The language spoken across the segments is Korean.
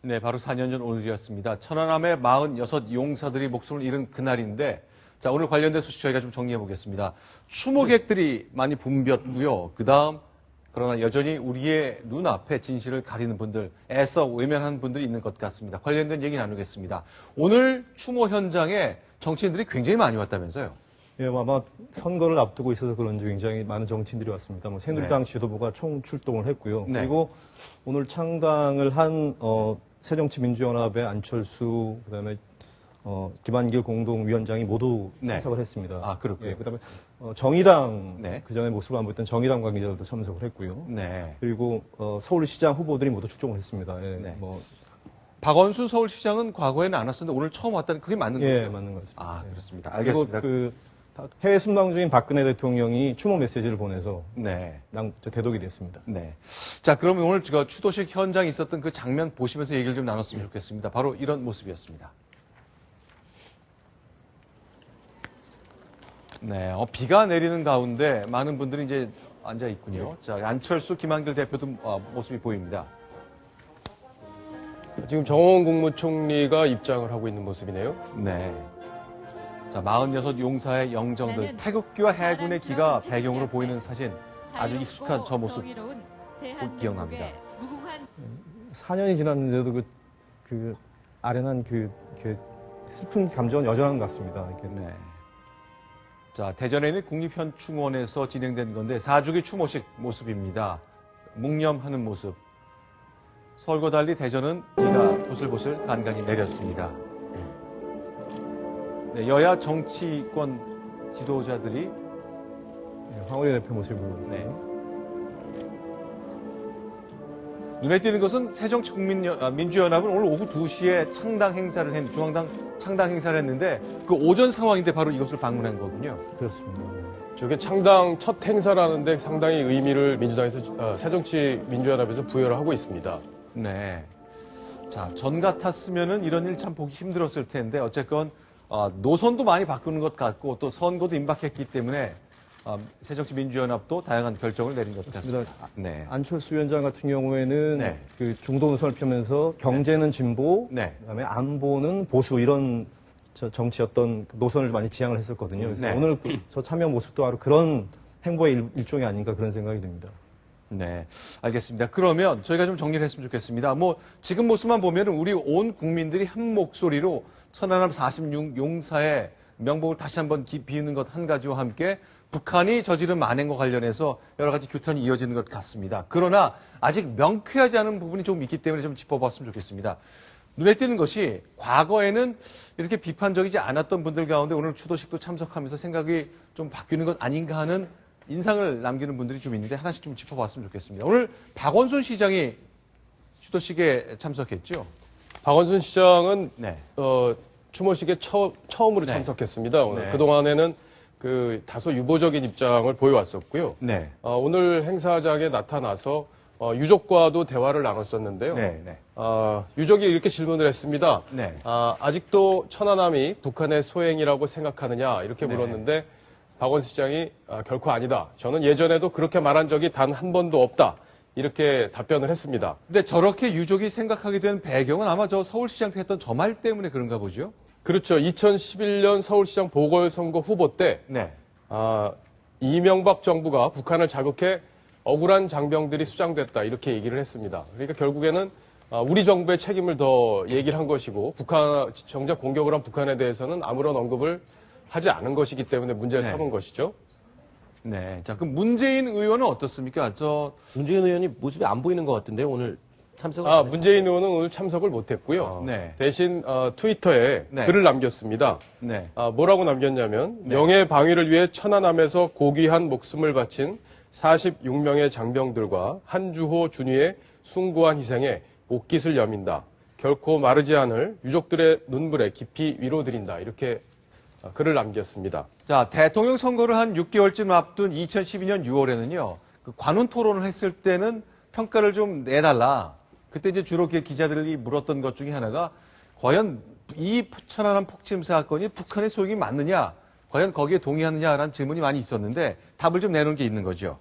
네, 바로 4년 전 오늘이었습니다. 천안함의 46 용사들이 목숨을 잃은 그날인데, 자, 오늘 관련된 소식 저희가 좀 정리해 보겠습니다. 추모객들이 많이 붐볐고요. 그러나 여전히 우리의 눈앞에 진실을 가리는 분들, 애써 외면하는 분들이 있는 것 같습니다. 관련된 얘기 나누겠습니다. 오늘 추모 현장에 정치인들이 굉장히 많이 왔다면서요? 예, 아마 선거를 앞두고 있어서 그런지 굉장히 많은 정치인들이 왔습니다. 새누리당 지도부가 총 출동을 했고요. 네. 그리고 오늘 창당을 한 새정치민주연합의 안철수, 그다음에 김한길 공동위원장이 모두 참석을 했습니다. 아, 그렇군요. 예, 그다음에 정의당, 네. 그전에 모습을 안 보였던 정의당 관계자들도 참석을 했고요. 네. 그리고 서울시장 후보들이 모두 출동을 했습니다. 예, 네. 박원순 서울시장은 과거에는 안 왔었는데 오늘 처음 왔다는 그게 맞는 거죠? 예, 맞는 것 같습니다. 아, 예. 그렇습니다. 알겠습니다. 그리고 해외 순방 중인 박근혜 대통령이 추모 메시지를 보내서 네. 대독이 됐습니다. 네. 자, 그러면 오늘 추도식 현장에 있었던 그 장면 보시면서 얘기를 좀 나눴으면 좋겠습니다. 바로 이런 모습이었습니다. 네, 비가 내리는 가운데 많은 분들이 이제 앉아 있군요. 자, 안철수, 김한길 대표도 모습이 보입니다. 지금 정홍원 국무총리가 입장을 하고 있는 모습이네요. 네. 자, 46 용사의 영정들, 태극기와 해군의 기가 배경으로 보이는 사진, 아주 익숙한 저 모습 기억납니다. 4년이 지났는데도 그 아련한 그 슬픈 감정은 여전한 것 같습니다. 네. 자, 대전에 있는 국립현충원에서 진행된 건데 4주기 추모식 모습입니다. 묵념하는 모습. 서울과 달리 대전은 비가 보슬보슬 간간히 내렸습니다. 네, 여야 정치권 지도자들이 황우리 대표 모습으로. 네. 눈에 띄는 것은 새정치민주연합은 오늘 오후 2시에 중앙당 창당 행사를 했는데 그 오전 상황인데 바로 이것을 방문한 거군요. 그렇습니다. 저게 창당 첫 행사라는데 상당히 의미를 민주당에서 새정치민주연합에서 부여를 하고 있습니다. 네. 자, 전 같았으면은 이런 일 참 보기 힘들었을 텐데 어쨌건 노선도 많이 바꾸는 것 같고 또 선거도 임박했기 때문에 새정치민주연합도 다양한 결정을 내린 것 같습니다. 네. 안철수 위원장 같은 경우에는 네. 그 중도 노선을 펴면서 경제는 진보, 네. 그다음에 안보는 보수 이런 정치 어떤 노선을 많이 지향을 했었거든요. 그래서 네. 오늘 저 참여 모습도 바로 그런 행보의 일종이 아닌가 그런 생각이 듭니다. 네, 알겠습니다. 그러면 저희가 좀 정리를 했으면 좋겠습니다. 지금 모습만 보면 우리 온 국민들이 한 목소리로 천안함 46 용사의 명복을 다시 한번 비우는 것 한 가지와 함께 북한이 저지른 만행과 관련해서 여러 가지 규탄이 이어지는 것 같습니다. 그러나 아직 명쾌하지 않은 부분이 좀 있기 때문에 좀 짚어봤으면 좋겠습니다. 눈에 띄는 것이 과거에는 이렇게 비판적이지 않았던 분들 가운데 오늘 추도식도 참석하면서 생각이 좀 바뀌는 것 아닌가 하는 인상을 남기는 분들이 좀 있는데 하나씩 좀 짚어봤으면 좋겠습니다. 오늘 박원순 시장이 추도식에 참석했죠? 박원순 시장은 네. 추모식에 처음으로 네. 참석했습니다. 오늘 네. 그동안에는 다소 유보적인 입장을 보여왔었고요. 네. 오늘 행사장에 나타나서 유족과도 대화를 나눴었는데요. 네. 네. 유족이 이렇게 질문을 했습니다. 네. 아직도 천안함이 북한의 소행이라고 생각하느냐 이렇게 네. 물었는데 박원순 시장이 결코 아니다. 저는 예전에도 그렇게 말한 적이 단 한 번도 없다. 이렇게 답변을 했습니다. 근데 저렇게 유족이 생각하게 된 배경은 아마 저 서울시장 때 했던 저 말 때문에 그런가 보죠? 그렇죠. 2011년 서울시장 보궐선거 후보 때 네. 이명박 정부가 북한을 자극해 억울한 장병들이 수장됐다 이렇게 얘기를 했습니다. 그러니까 결국에는 우리 정부의 책임을 더 얘기를 한 것이고 정작 공격을 한 북한에 대해서는 아무런 언급을 하지 않은 것이기 때문에 문제를 네. 삼은 것이죠. 네. 자, 그럼 문재인 의원은 어떻습니까? 문재인 의원이 모습이 안 보이는 것 같은데요. 오늘 참석을 문재인 의원은 오늘 참석을 못했고요. 네. 대신 트위터에 네. 글을 남겼습니다. 네. 뭐라고 남겼냐면 네. 명예 방위를 위해 천안함에서 고귀한 목숨을 바친 46명의 장병들과 한주호 준위의 숭고한 희생에 옷깃을 여민다. 결코 마르지 않을 유족들의 눈물에 깊이 위로드린다. 이렇게 글을 남겼습니다. 자, 대통령 선거를 한 6개월쯤 앞둔 2012년 6월에는요, 그 관훈 토론을 했을 때는 평가를 좀 내달라. 그때 이제 주로 기자들이 물었던 것 중에 하나가, 과연 이 천안함 폭침 사건이 북한의 소행이 맞느냐, 과연 거기에 동의하느냐라는 질문이 많이 있었는데, 답을 좀 내놓은 게 있는 거죠.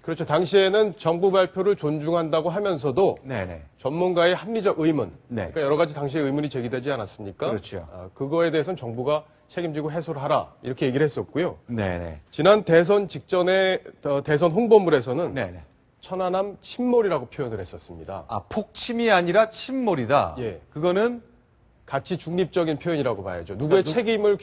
그렇죠. 당시에는 정부 발표를 존중한다고 하면서도 네네. 전문가의 합리적 의문, 네. 그러니까 여러 가지 당시에 의문이 제기되지 않았습니까? 그렇죠. 그거에 대해서는 정부가 책임지고 해소를 하라 이렇게 얘기를 했었고요. 네네. 지난 대선 직전에 대선 홍보물에서는 네네. 천안함 침몰이라고 표현을 했었습니다. 아, 폭침이 아니라 침몰이다. 예. 그거는 가치 중립적인 표현이라고 봐야죠. 누구의 책임을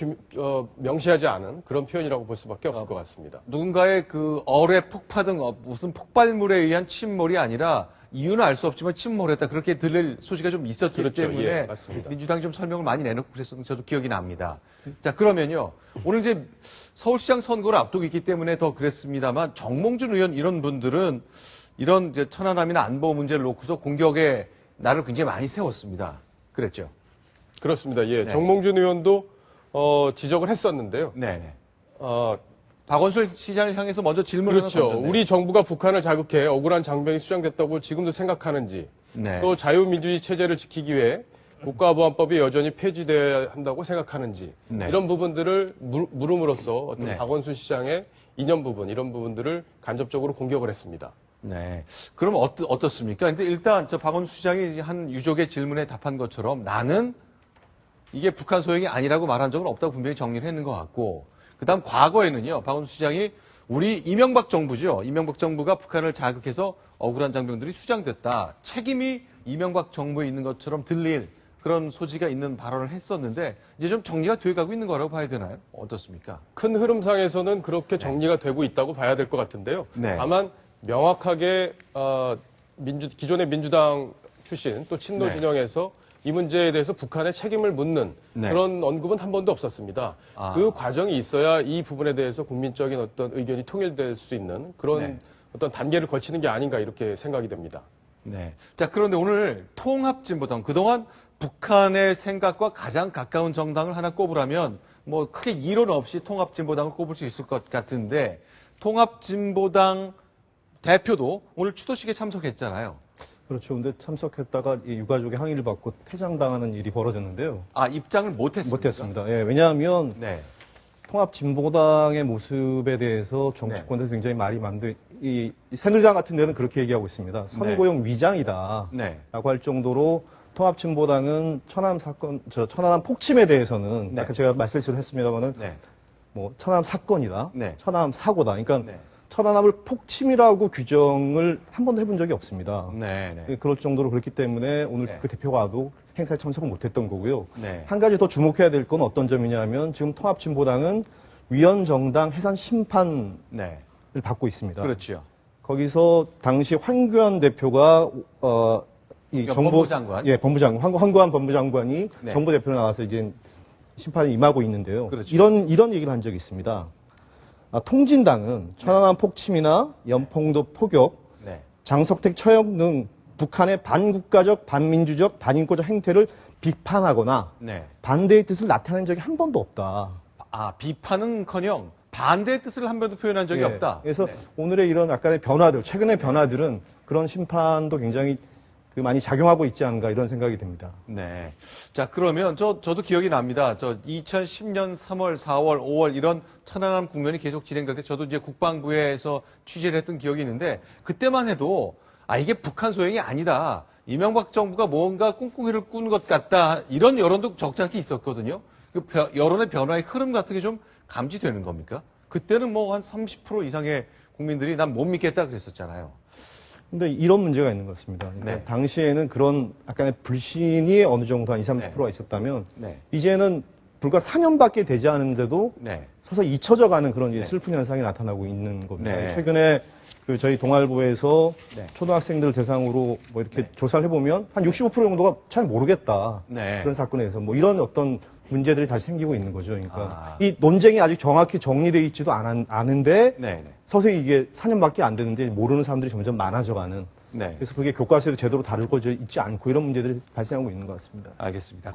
명시하지 않은 그런 표현이라고 볼 수밖에 없을 것 같습니다. 누군가의 그 어뢰 폭파 등 무슨 폭발물에 의한 침몰이 아니라 이유는 알 수 없지만 침몰했다. 그렇게 들릴 소지가 좀 있었기 그렇죠. 때문에 예, 맞습니다. 민주당이 좀 설명을 많이 내놓고 그랬었던 저도 기억이 납니다. 자, 그러면요. 오늘 이제 서울시장 선거를 앞두고 있기 때문에 더 그랬습니다만 정몽준 의원 이런 분들은 이런 이제 천안함이나 안보 문제를 놓고서 공격에 날을 굉장히 많이 세웠습니다. 그랬죠. 그렇습니다. 예, 네. 정몽준 의원도 지적을 했었는데요. 네네. 어, 박원순 시장을 향해서 먼저 질문을 그렇죠. 던졌네요. 우리 정부가 북한을 자극해 억울한 장병이 수장됐다고 지금도 생각하는지, 네. 또 자유민주주의 체제를 지키기 위해 국가보안법이 여전히 폐지돼야 한다고 생각하는지, 네. 이런 부분들을 물음으로써 어떤 네. 박원순 시장의 이념 부분, 이런 부분들을 간접적으로 공격을 했습니다. 네. 그럼 어떻습니까? 근데 일단 저 박원순 시장이 한 유족의 질문에 답한 것처럼 나는 이게 북한 소행이 아니라고 말한 적은 없다고 분명히 정리를 했는 것 같고, 그 다음 과거에는요, 박원순 시장이 우리 이명박 정부죠. 이명박 정부가 북한을 자극해서 억울한 장병들이 수장됐다. 책임이 이명박 정부에 있는 것처럼 들릴 그런 소지가 있는 발언을 했었는데, 이제 좀 정리가 돼가고 있는 거라고 봐야 되나요? 어떻습니까? 큰 흐름상에서는 그렇게 정리가 되고 있다고 봐야 될 것 같은데요. 네. 다만 명확하게 기존의 민주당 출신 또 친노 네. 진영에서 이 문제에 대해서 북한의 책임을 묻는 네. 그런 언급은 한 번도 없었습니다. 아. 그 과정이 있어야 이 부분에 대해서 국민적인 어떤 의견이 통일될 수 있는 그런 네. 어떤 단계를 거치는 게 아닌가 이렇게 생각이 됩니다. 네. 자, 그런데 오늘 통합진보당, 그동안 북한의 생각과 가장 가까운 정당을 하나 꼽으라면, 뭐, 크게 이론 없이 통합진보당을 꼽을 수 있을 것 같은데, 통합진보당 대표도 오늘 추도식에 참석했잖아요. 그렇죠. 근데 참석했다가 이 유가족의 항의를 받고 퇴장당하는 일이 벌어졌는데요. 아, 입장을 못했습니다. 못했습니다. 예, 왜냐하면 네. 통합진보당의 모습에 대해서 정치권에서 굉장히 말이 많은데 이 새누리당 같은 데는 그렇게 얘기하고 있습니다. 선거용 위장이다. 네. 라고 할 정도로 통합진보당은 천안함 사건, 천안함 폭침에 대해서는 네. 아까 제가 말씀을 했습니다만은 네. 뭐 천안함 사건이다. 네. 천안함 사고다. 그러니까 네. 천안함을 폭침이라고 규정을 한 번도 해본 적이 없습니다. 네. 네. 그럴 정도로 그렇기 때문에 오늘 네. 그 대표가도 행사에 참석을 못했던 거고요. 네. 한 가지 더 주목해야 될 건 어떤 점이냐면 지금 통합진보당은 위원정당 해산 심판을 네. 받고 있습니다. 그렇죠. 거기서 당시 황교안 대표가 이 그러니까 정부 법무장관? 예, 법무장관 황교안 법무장관이 네. 정부 대표로 나와서 이제 심판에 임하고 있는데요. 그렇죠. 이런 얘기를 한 적이 있습니다. 통진당은 천안함 폭침이나 연평도 포격, 네. 장석택 처형 등 북한의 반국가적, 반민주적, 반인권적 행태를 비판하거나 네. 반대의 뜻을 나타낸 적이 한 번도 없다. 아, 비판은커녕 반대의 뜻을 한 번도 표현한 적이 예, 없다. 그래서 네. 오늘의 이런 약간의 변화들, 최근의 변화들은 그런 심판도 굉장히 많이 작용하고 있지 않은가 이런 생각이 듭니다. 네. 자, 그러면 저도 기억이 납니다. 2010년 3월, 4월, 5월 이런 천안함 국면이 계속 진행될 때 저도 이제 국방부에서 취재를 했던 기억이 있는데 그때만 해도 이게 북한 소행이 아니다. 이명박 정부가 뭔가 꿍꿍이를 꾸는 것 같다. 이런 여론도 적지 않게 있었거든요. 그 여론의 변화의 흐름 같은 게 좀 감지되는 겁니까? 그때는 뭐 한 30% 이상의 국민들이 난 못 믿겠다 그랬었잖아요. 근데 이런 문제가 있는 것 같습니다. 그러니까 네. 당시에는 그런 약간의 불신이 어느 정도 한 20, 30%가 네. 있었다면 네. 이제는 불과 4년밖에 되지 않은데도 네. 서서히 잊혀져가는 그런 이제 네. 슬픈 현상이 나타나고 있는 겁니다. 네. 최근에 저희 동아일보에서 네. 초등학생들 대상으로 뭐 이렇게 네. 조사를 해보면 한 65% 정도가 잘 모르겠다. 네. 그런 사건에 대해서 뭐 이런 어떤 문제들이 다시 생기고 있는 거죠. 그러니까 아. 이 논쟁이 아직 정확히 정리되어 있지도 않은데 네. 서서히 이게 4년밖에 안 되는데 모르는 사람들이 점점 많아져가는. 네. 그래서 그게 교과서에도 제대로 다루어져 있지 않고 이런 문제들이 발생하고 있는 것 같습니다. 알겠습니다.